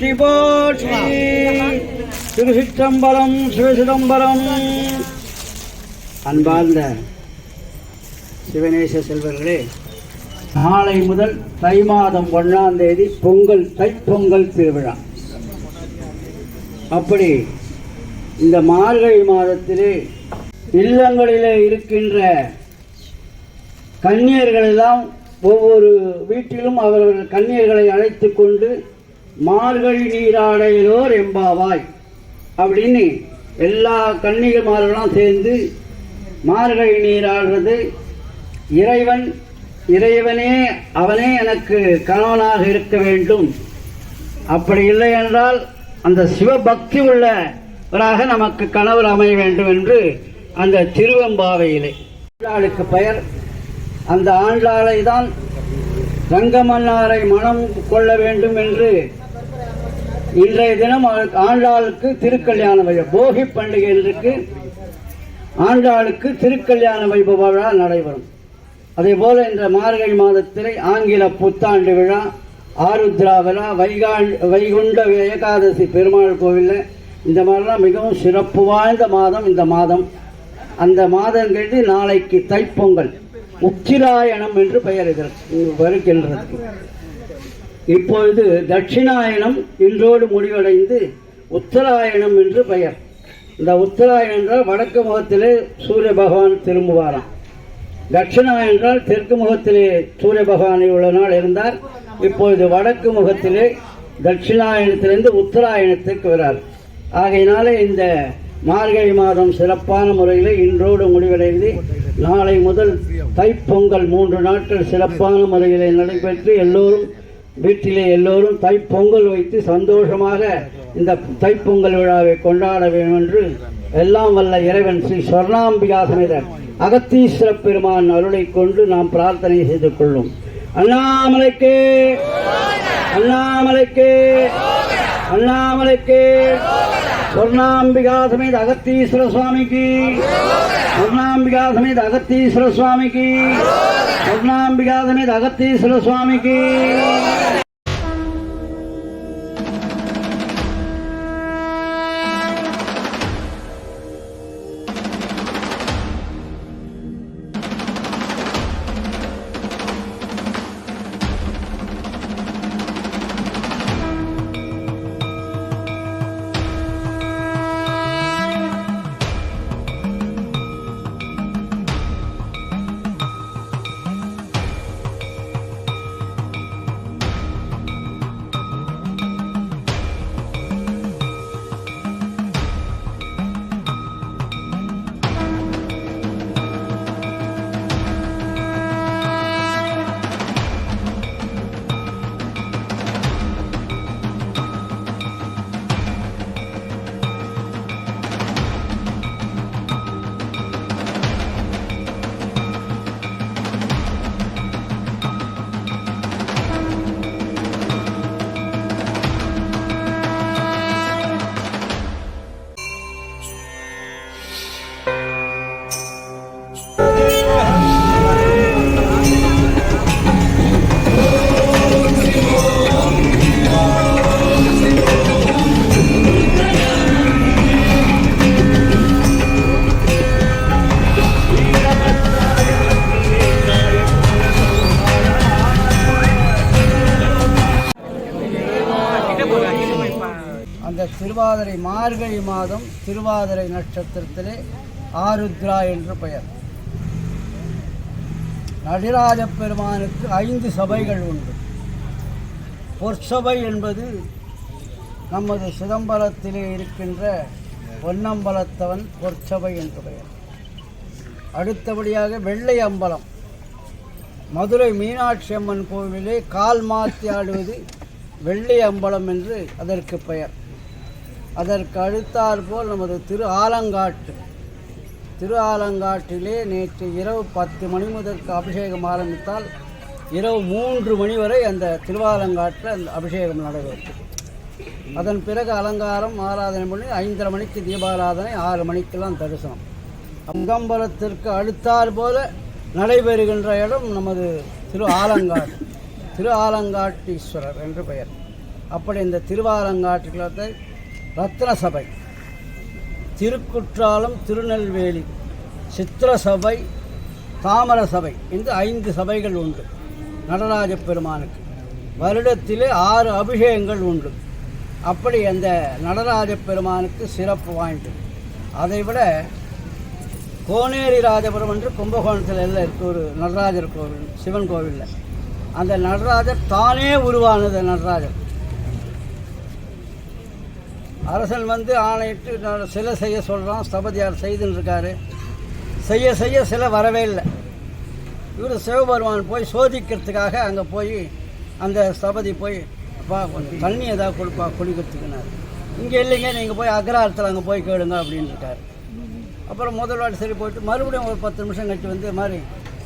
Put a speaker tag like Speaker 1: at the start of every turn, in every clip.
Speaker 1: போற்றி போற்றி. திருச்சிற்றம்பலம் சிவசிதம்பரம். அன்பார்ந்த சிவநேச செல்வர்களே, நாளை முதல் தை மாதம் 1ஆம் தேதி பொங்கல், தைப்பொங்கல் திருவிழா. அப்படி இந்த மார்கழி மாதத்திலே இல்லங்களிலே இருக்கின்ற கன்னியர்களெல்லாம் ஒவ்வொரு வீட்டிலும் அவர்கள் கன்னியர்களை அழைத்து கொண்டு மார்கழி நீராடையிலோர் எம்பாவாய் அப்படின்னு எல்லா கன்னிகமாரெல்லாம் சேர்ந்து மார்கழி நீராடுறது. இறைவனே அவனே எனக்கு கணவனாக இருக்க வேண்டும், அப்படி இல்லை என்றால் அந்த சிவபக்தி உள்ளவராக நமக்கு கணவர் அமைய வேண்டும் என்று அந்த திருவெம்பாவையிலே ஆண்டாளுக்கு பெயர். அந்த ஆண்டாளை தான் ரங்கமன்னாரை மனம் கொள்ள வேண்டும் என்று இன்றைய தினம் ஆண்டாளுக்கு திருக்கல்யாண வைபவம், போகி பண்டிகை இன்றைக்கு ஆண்டாளுக்கு திருக்கல்யாண வைபவ விழா நடைபெறும். அதே போல இந்த மார்கழி மாதத்திலே ஆங்கில புத்தாண்டு விழா, ஆருத்ரா விழா, வைகுண்ட ஏகாதசி பெருமாள் கோவிலில் இந்த மாதிரிலாம் மிகவும் சிறப்பு வாய்ந்த மாதம் இந்த மாதம். அந்த மாதம் கழித்து நாளைக்கு தைப்பொங்கல், உச்சிராயணம் என்று பெயர் வருகின்றது. இப்பொழுது தட்சிணாயனம் இன்றோடு முடிவடைந்து உத்தராயணம் என்று பெயர். இந்த உத்தராயணம் என்றால் வடக்கு முகத்திலே சூரிய பகவான் திரும்புவாராம். தட்சிணாயனம் என்றால் தெற்கு முகத்திலே சூரிய பகவான் இவ்வளவு நாள் இருந்தார். இப்பொழுது வடக்கு முகத்திலே தட்சிணாயனத்திலிருந்து உத்தராயணத்திற்கு வரார். ஆகையினாலே இந்த மார்கழி மாதம் சிறப்பான முறையில் இன்றோடு முடிவடைந்து நாளை முதல் தைப்பொங்கல் 3 நாட்கள் சிறப்பான முறையில் நடைபெற்று வீட்டிலே எல்லோரும் தைப்பொங்கல் வைத்து சந்தோஷமாக இந்த தைப்பொங்கல் விழாவை கொண்டாட வேண்டும் என்று எல்லாம் வல்ல இறைவன் ஸ்ரீ சொர்ணாம்பிகா சமேத அகத்தீஸ்வர பெருமான் அருளை கொண்டு நாம் பிரார்த்தனை செய்து கொள்ளும். அண்ணாமலைக்கே, அண்ணாமலைக்கே, அண்ணாமலைக்கே. சொர்ணாம்பிகா சமேத அகத்தீஸ்வர சுவாமிக்கு, சொர்ணாம்பிகா சமேத அகத்தீஸ்வர சுவாமிக்கு, சொர்ணாம்பிகா சமேத அகத்தீஸ்வர சுவாமிக்கு. அந்த திருவாதிரை மார்கழி மாதம் திருவாதிரை நட்சத்திரத்திலே ஆருத்ரா என்று பெயர். நடராஜ பெருமானுக்கு 5 சபைகள் உண்டு. பொற்சபை என்பது நமது சிதம்பரத்திலே இருக்கின்ற பொன்னம்பலத்தவன் பொற்சபை என்று பெயர். அடுத்தபடியாக வெள்ளை அம்பலம், மதுரை மீனாட்சி அம்மன் கோவிலே கால் மாற்றி ஆடுவது வெள்ளை அம்பலம் என்று அதற்கு பெயர். அதற்கு அடுத்தாற்போல் நமது திரு ஆலங்காட்டிலே நேற்று இரவு 10 மணி முதல் அபிஷேகம் ஆரம்பித்தால் இரவு 3 மணி வரை அந்த திருவாலங்காட்டில் அந்த அபிஷேகம் நடைபெற்றது. அதன் பிறகு அலங்காரம் ஆராதனை பண்ணி 5:30 மணிக்கு தீபாராதனை, 6 மணிக்கெல்லாம் தரிசனம். அங்கம்பலத்திற்கு அடுத்தாற் போல நடைபெறுகின்ற இடம் நமது திரு ஆலங்காட்டீஸ்வரர் என்று பெயர். அப்படி இந்த திருவாலங்காட்டுக்குள்ளத்தை ரத்ன சபை, திருக்குற்றாலம், திருநெல்வேலி, சித்திர சபை, தாமர சபை என்று 5 சபைகள் உண்டு. நடராஜ பெருமானுக்கு வருடத்திலே 6 அபிஷேகங்கள் உண்டு. அப்படி அந்த நடராஜ பெருமானுக்கு சிறப்பு வாய்ந்தது. அதைவிட கோனேரி ராஜபுரம் என்று கும்பகோணத்தில் எல்லாம் இருக்குது ஒரு நடராஜர் கோவில், சிவன் கோவிலில். அந்த நடராஜர் தானே உருவானது. நடராஜர் அரசன் வந்து ஆணையிட்டு சிலை செய்ய சொல்கிறான், ஸ்தபதியார் செய்துன்னு இருக்காரு. செய்ய செய்ய சிலை வரவே இல்லை. இவர் சிவபெருமான் போய் சோதிக்கிறதுக்காக அங்கே போய் அந்த ஸ்தபதி போய், அப்பா கொஞ்சம் தண்ணி ஏதாவது கொடுப்பா குளிக்கிறதுக்குனாரு. இங்கே இல்லைங்க, நீங்கள் போய் அக்ரஹாரத்தில் அங்கே போய் கேளுங்க அப்படின்னு இருக்காரு. அப்புறம் முதல் வாட்டி சரி போயிட்டு மறுபடியும் ஒரு 10 நிமிஷம் கழிச்சு வந்து மாதிரி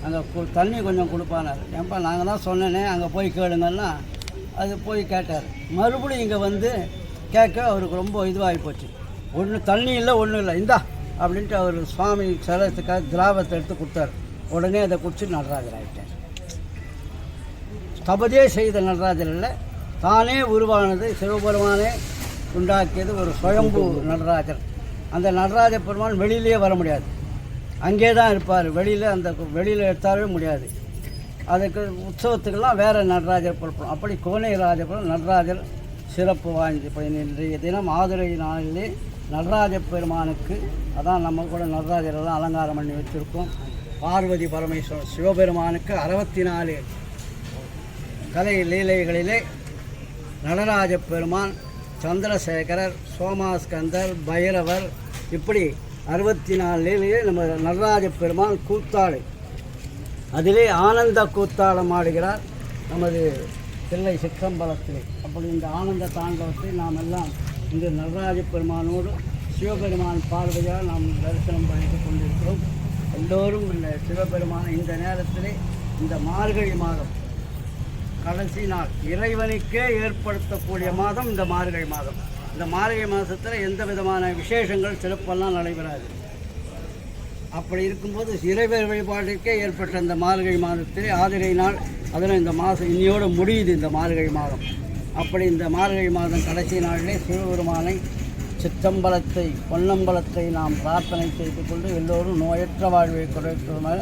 Speaker 1: அங்கே தண்ணி கொஞ்சம் கொடுப்பானார். ஏன்பா நாங்கள் தான் சொன்னேனே அங்கே போய் கேளுங்கன்னா அது போய் கேட்டார். மறுபடியும் இங்கே வந்து கேட்க அவருக்கு ரொம்ப இதுவாகி போச்சு. ஒன்றும் தண்ணி இல்லை, ஒன்றும் இல்லை, இந்தா அப்படின்ட்டு அவர் சுவாமி சரத்துக்காக திராவத்தை எடுத்து கொடுத்தார். உடனே அதை குடிச்சு நடராஜர் ஆகிட்டார். ஸ்தபதியே செய்த நடராஜர் இல்லை, தானே உருவானது, சிவபெருமானே உண்டாக்கியது ஒரு சுயம்பு நடராஜர். அந்த நடராஜ பெருமான் வெளியிலே வர முடியாது, அங்கே தான் இருப்பார். வெளியில் எடுத்தாவே முடியாது. அதுக்கு உற்சவத்துக்கெல்லாம் வேறு நடராஜர் புறப்படும். அப்படி கோனை ராஜபுரம் நடராஜர் சிறப்பு வாய்ந்த. இப்போ இன்றைய தினம் ஆதுரை நாளிலே நடராஜ பெருமானுக்கு அதான் நம்ம கூட நடராஜரெல்லாம் அலங்காரம் பண்ணி வச்சுருக்கோம். பார்வதி பரமேஸ்வரன் சிவபெருமானுக்கு 64 கலை லீலைகளிலே நடராஜ பெருமான், சந்திரசேகரர், சோமாஸ்கந்தர், பைரவர், இப்படி 64 லீலையே நம்ம நடராஜ பெருமான் கூத்தாளை. அதிலே ஆனந்த கூத்தாளம் ஆடுகிறார் நமது தில்லை சிற்றம்பலத்திலே. அப்படி இந்த ஆனந்த தாண்டவத்தை நாம் எல்லாம் இந்த நடராஜ பெருமானோடு சிவபெருமான் பார்வையால் நாம் தரிசனம் பண்ணிட்டு கொண்டிருக்கிறோம். எல்லோரும் இந்த சிவபெருமான இந்த நேரத்திலே, இந்த மார்கழி மாதம் கடைசி நாள், இறைவனுக்கே ஏற்படுத்தக்கூடிய மாதம் இந்த மார்கழி மாதம். இந்த மார்கழி மாதத்தில் எந்த விதமான விசேஷங்கள் சிறப்பெல்லாம் நடைபெறாது. அப்படி இருக்கும்போது இறைவர் வழிபாட்டிற்கே ஏற்பட்ட இந்த மார்கழி மாதத்திலே ஆதிரை நாள், அதில் இந்த மாதம் இன்னையோடு முடியுது இந்த மார்கழி மாதம். அப்படி இந்த மார்கழி மாதம் கடைசி நாளிலே சிவபெருமானை, சிற்றம்பலத்தை, பொன்னம்பலத்தை நாம் பிரார்த்தனை செய்து கொண்டு எல்லோரும் நோயற்ற வாழ்வை குறைக்கிறதுனால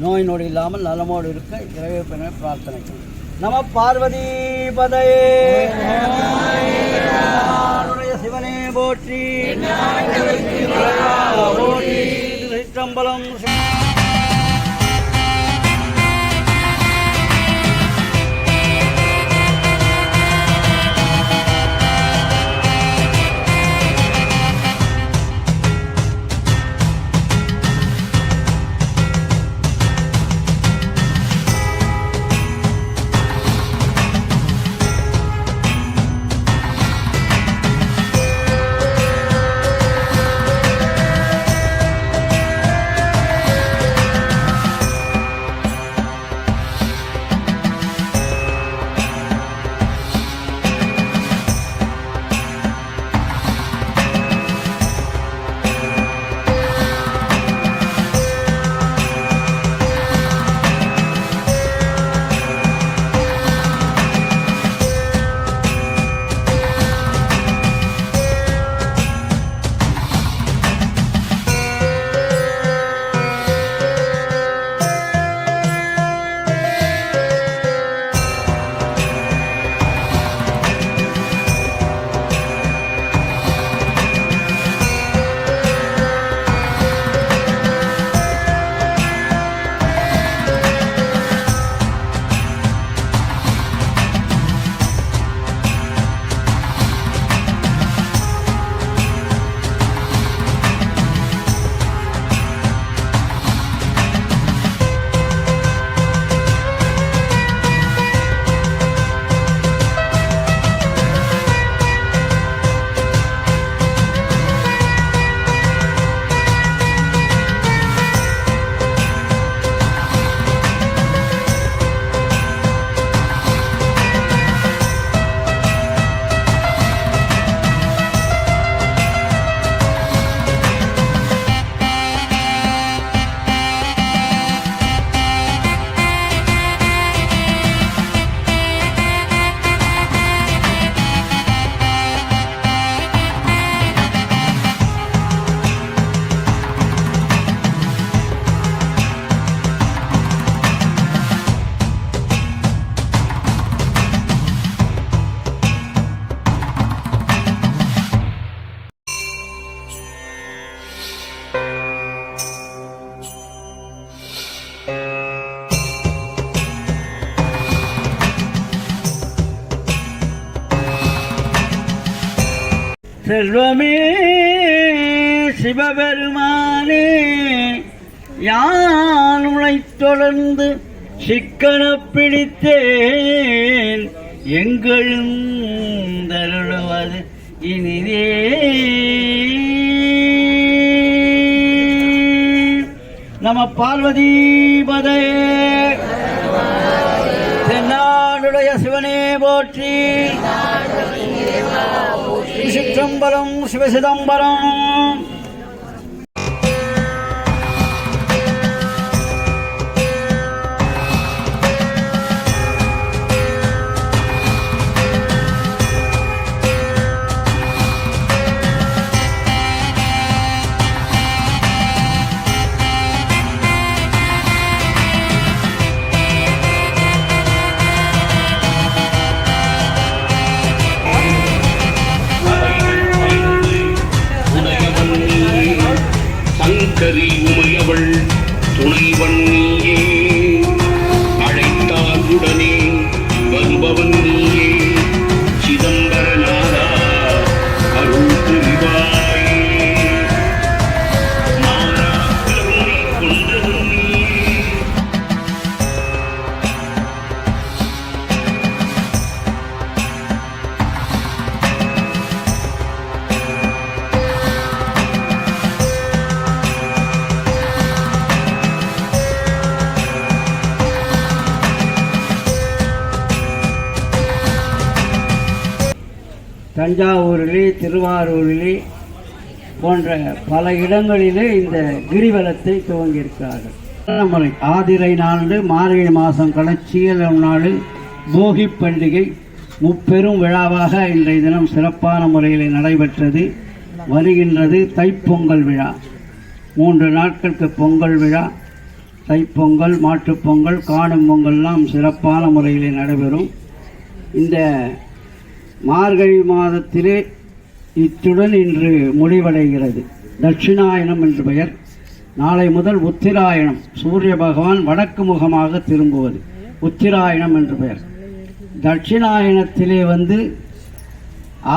Speaker 1: நோய் நொடி இல்லாமல் நலமோடு இருக்க இறைவனை பிரார்த்தனை செய்யும். நம பார்வதி பதையே, சிவனே போற்றி, சிற்றம்பலம். செல்வமே சிவபெருமானே யான் உனைத் தொடர்ந்து சிக்கன பிடித்தேன் எங்களும் தருளுவது இனிதே. நம பார்வதி பதே. தென்னாடுடைய சிவனே போற்றி. சிற்றம்பலம் சிவசிதம்பரம்.
Speaker 2: கரி உமையவள் துணைவன் நீயே, அழைத்தால் உடனே வருபவன் நீயே. சிதம்பரநாதா அருள் புரிவாயே, மாறாக்கருணை கொண்டவன் நீயே.
Speaker 1: தஞ்சாவூரிலே, திருவாரூரிலே போன்ற பல இடங்களிலே இந்த கிரிவலத்தை துவங்கியிருக்கிறார்கள். முறை ஆதிரை நாள் மார்கழி மாதம் கடைசியல் நாள் போகி பண்டிகை முப்பெரும் விழாவாக இன்றைய தினம் சிறப்பான முறையில் நடைபெற்றது. வருகின்றது தைப்பொங்கல் விழா. 3 நாட்களுக்கு பொங்கல் விழா. தைப்பொங்கல், மாட்டுப்பொங்கல், காணும் பொங்கல்லாம் சிறப்பான முறையில் நடைபெறும். இந்த மார்கழி மாதத்திலே இத்துடன் இன்று முடிவடைகிறது. தட்சிணாயனம் என்று பெயர். நாளை முதல் உத்திராயணம், சூரிய பகவான் வடக்கு முகமாக திரும்புவது உத்திராயணம் என்று பெயர். தட்சிணாயனத்திலே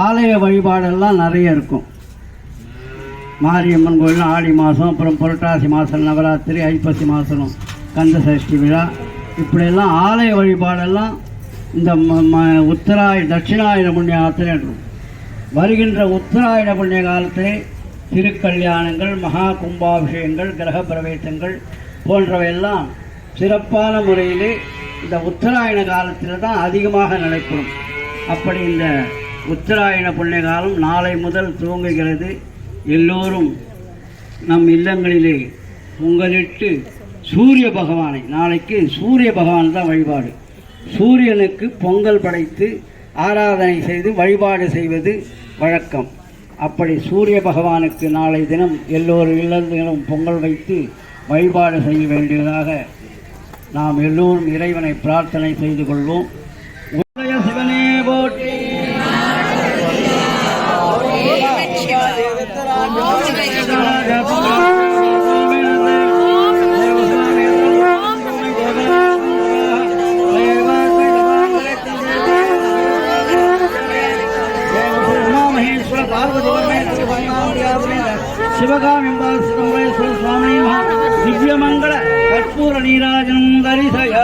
Speaker 1: ஆலய வழிபாடெல்லாம் நிறைய இருக்கும். மாரியம்மன் கோயில் ஆடி மாதம், அப்புறம் புரட்டாசி மாதம் நவராத்திரி, ஐப்பசி மாதம் கந்த சஷ்டி விழா, இப்படியெல்லாம் ஆலய வழிபாடெல்லாம் இந்த தட்சிணாயன புண்ணிய காலத்தில் வருகின்ற உத்தராயண புண்ணிய காலத்திலே திருக்கல்யாணங்கள், மகா கும்பாபிஷேகங்கள், கிரக பிரவேசங்கள் போன்றவையெல்லாம் சிறப்பான முறையிலே இந்த உத்தராயண காலத்தில் தான் அதிகமாக நடைபெறும். அப்படி இந்த உத்தராயண புண்ணிய காலம் நாளை முதல் துவங்குகிறது. எல்லோரும் நம் இல்லங்களிலே பொங்கலிட்டு சூரிய பகவானை, நாளைக்கு சூரிய பகவான் தான் வழிபாடு. சூரியனுக்கு பொங்கல் படைத்து ஆராதனை செய்து வழிபாடு செய்வது வழக்கம். அப்படி சூரிய பகவானுக்கு நாளை தினம் எல்லோரும் இல்லங்களும் பொங்கல் வைத்து வழிபாடு செய்ய வேண்டியதாக நாம் எல்லோரும் இறைவனை பிரார்த்தனை செய்து கொள்வோம். உதய சிவனே போற்றி. சிவகாமிம்பா சுவாமி திவ்யமங்கள கற்பூர நீராஜனம் தரிசய